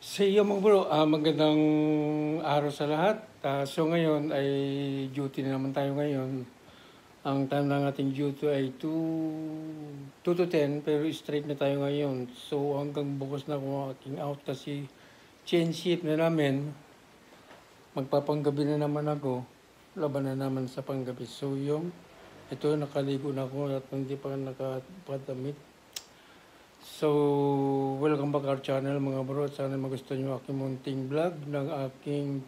Sa iyo mga bro, magandang araw sa lahat. So ngayon ay duty na naman tayo ngayon. Ang time ng ating duty ay 2 to 10 pero straight na tayo ngayon. So hanggang bukas na ako aking out kasi change shift na namin. Magpapanggabi na naman ako. Laban na naman sa panggabi. So ito nakaligo na ako at hindi pa nakapadamit. So, welcome back our channel mga bro. Sana magustuhan nyo aking munting vlog ng aking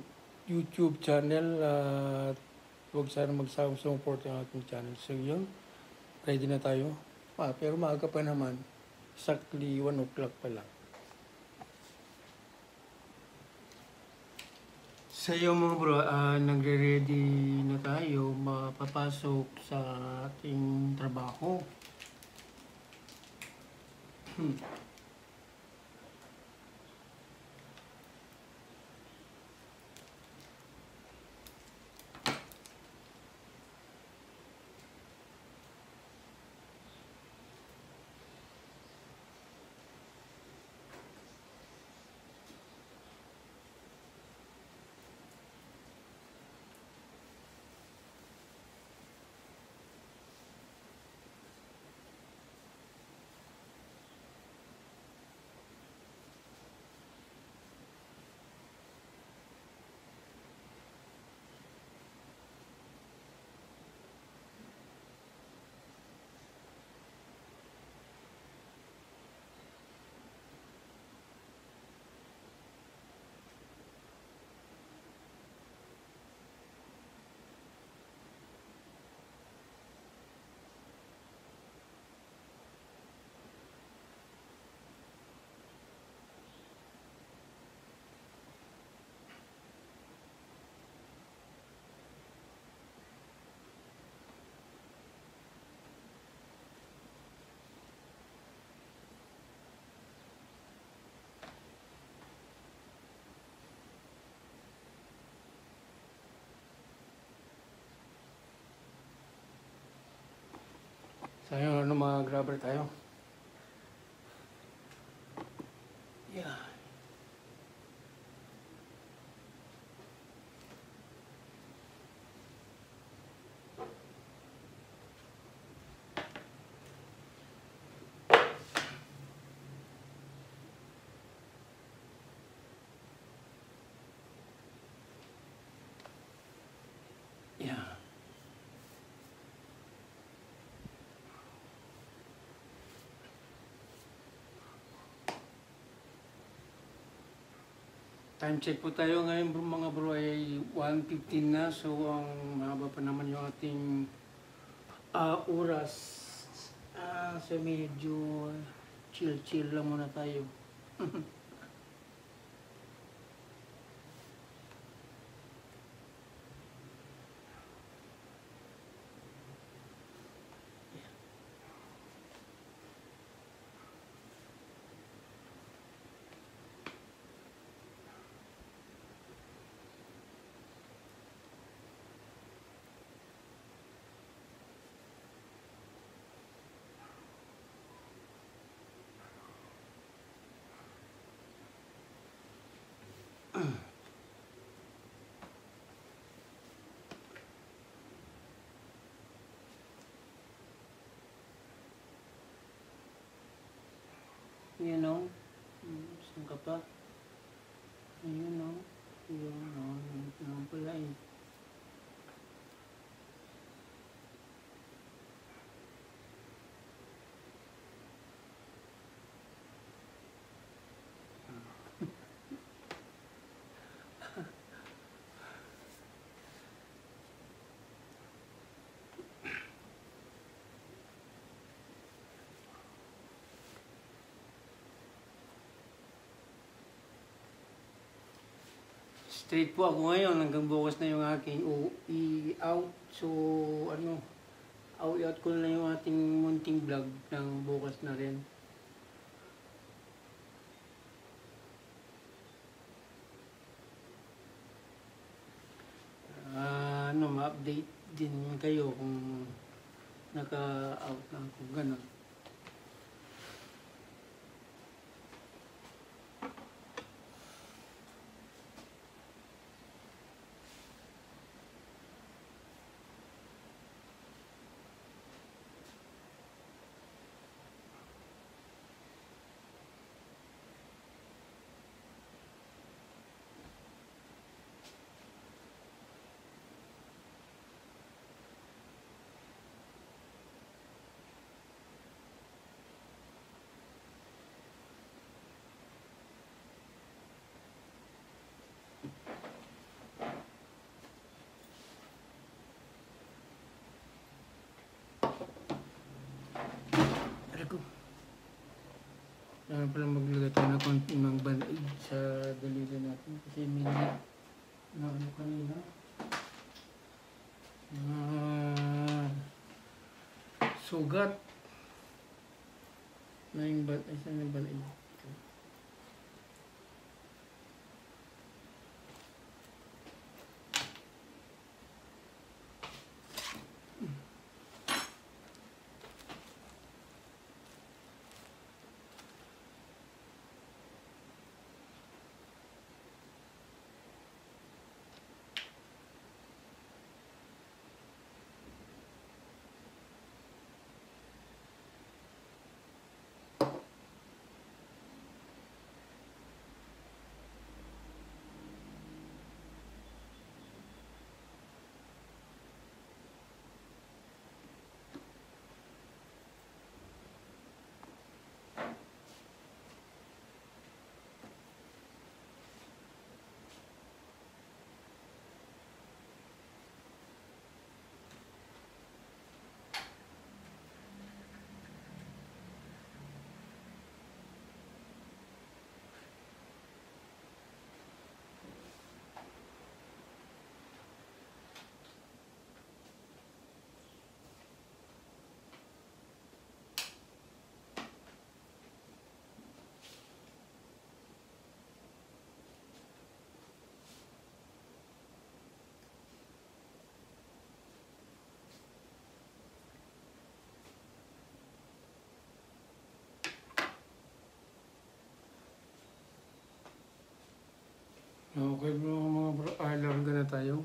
YouTube channel. At huwag sana magsawang support ang aking channel. So yun, ready na tayo. Pero maaga pa naman. Exactly 1 o'clock pa lang. Sa iyo mga bro, nagre-ready na tayo mapapasok sa ating trabaho. Sayang mga grabber tayo. Yeah. Yeah. Time check po tayo ngayon bro, mga bro ay 1:15 na. So ang mahaba pa naman yung ating oras. So medyo chill lang muna tayo. You know, saan ka pa? Ayun no, yun pala eh. Straight po ako ngayon hanggang bukas na yung aking i-out. So out ko na yung ating munting vlog ng bukas na rin. Ma-update din kayo kung naka-out na kung gano'n. Kailangan pala maglagay tayo ng konting ng band-aid sa daliri natin kasi may na ano kanina. Sugat. Na yung band-aid. Saan yung band-aid? Okay bro, mga bro, larga na tayo.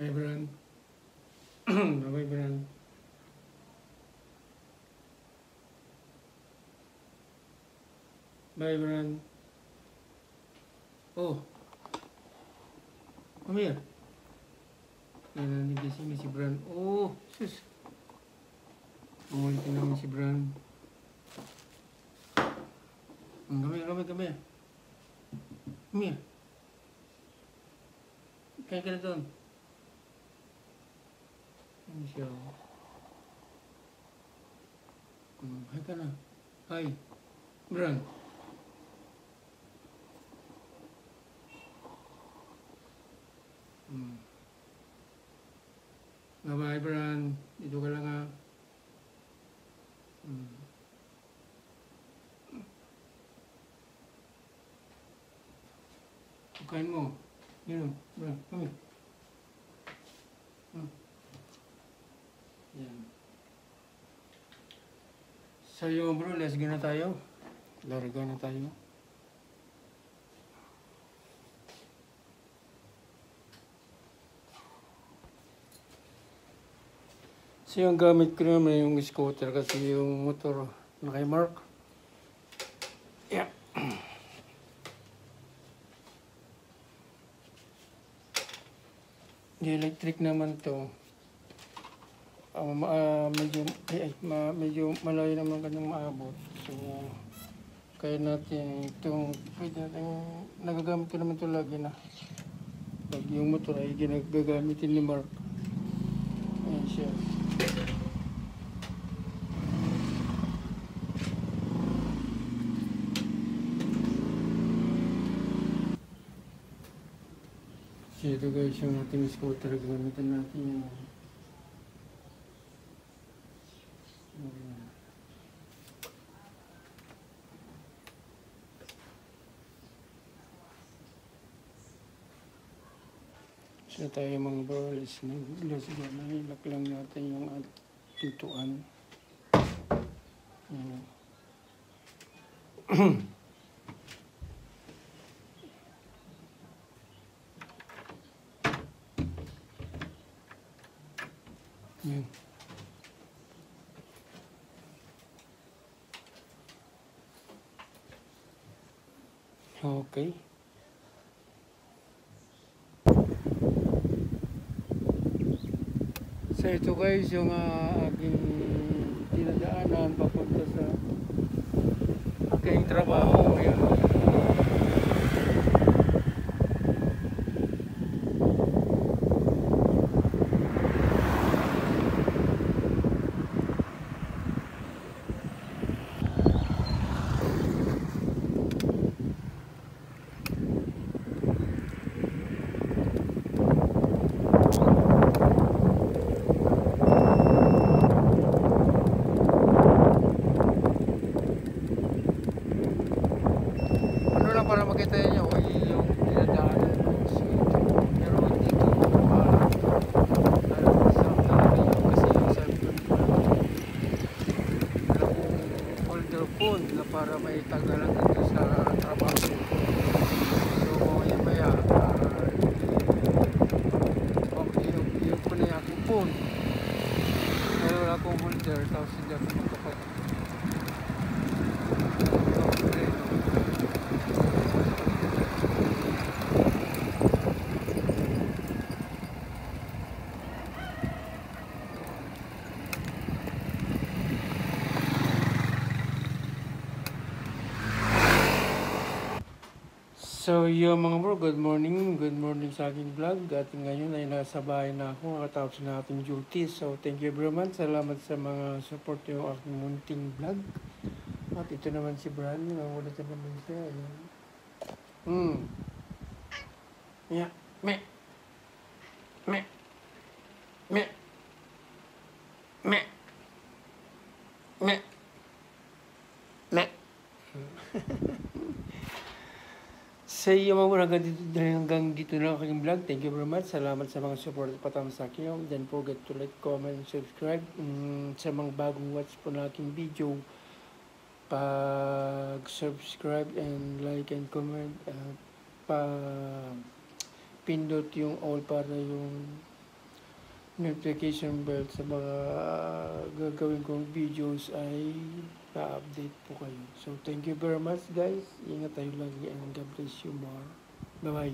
Bye Bran. Bye Bran. Bye Bran. Oh. Come here. Nanigising na si Bran. Oh, sus. Umulitin naman si Bran. Come here. Come here. Kaya ka na doon. Ano siya? Hi ka na. Hi. Bran. Bye Bran, dito ka lang ha. Kain mo. Yan, Bran, kami. Yan. So yung bro, let's go na tayo. Larga na tayo. So yung gamit ko naman yung scooter kasi yung motor na kay Mark. Yeah. Yung electric naman to. Medyo malayo naman kanyang maabot. So kaya natin itong pwede natin nagagamit ko naman ito lagi na. Pag yung motor ay ginagagamitin ni Mark. Ayan siya. So ito guys yung ating scooter, gamitin natin yung so tayo mga bro, let's go na hilak lang natin yung pintuan. Yan. Okay. So ito guys yung aking dinadaanan papunta sa aking trabaho. Ayan. para makita niyo yung dinadaanan ko. So, pero hindi ko sa video kasi yung cellphone ko wala kong holder phone na para may tagalan dito sa trabaho ko. So maya yung ko na yung aking phone. Kaya wala akong holder tapos hindi ako makapag So yung mga bro, good morning sa aking vlog. At ngayon ay nasa bahay na ako, nakatapos na ating duty. So thank you very much, salamat sa mga support yung aking munting vlog. At ito naman si Bran, nangulit na naman siya. Yeah, me, me, me, me, me, me. Sa iyo mga hanggang dito na aking vlog. Thank you very much. Salamat sa mga support at patama sa akin. Don't forget to like, comment, subscribe. Sa mga bagong watch po na aking video, pag-subscribe and like and comment. Pindot yung all para yung notification bell sa mga gagawin kong videos ay na-update po kayo. So, thank you very much guys. Ingat tayo lagi and God bless you more. Bye-bye.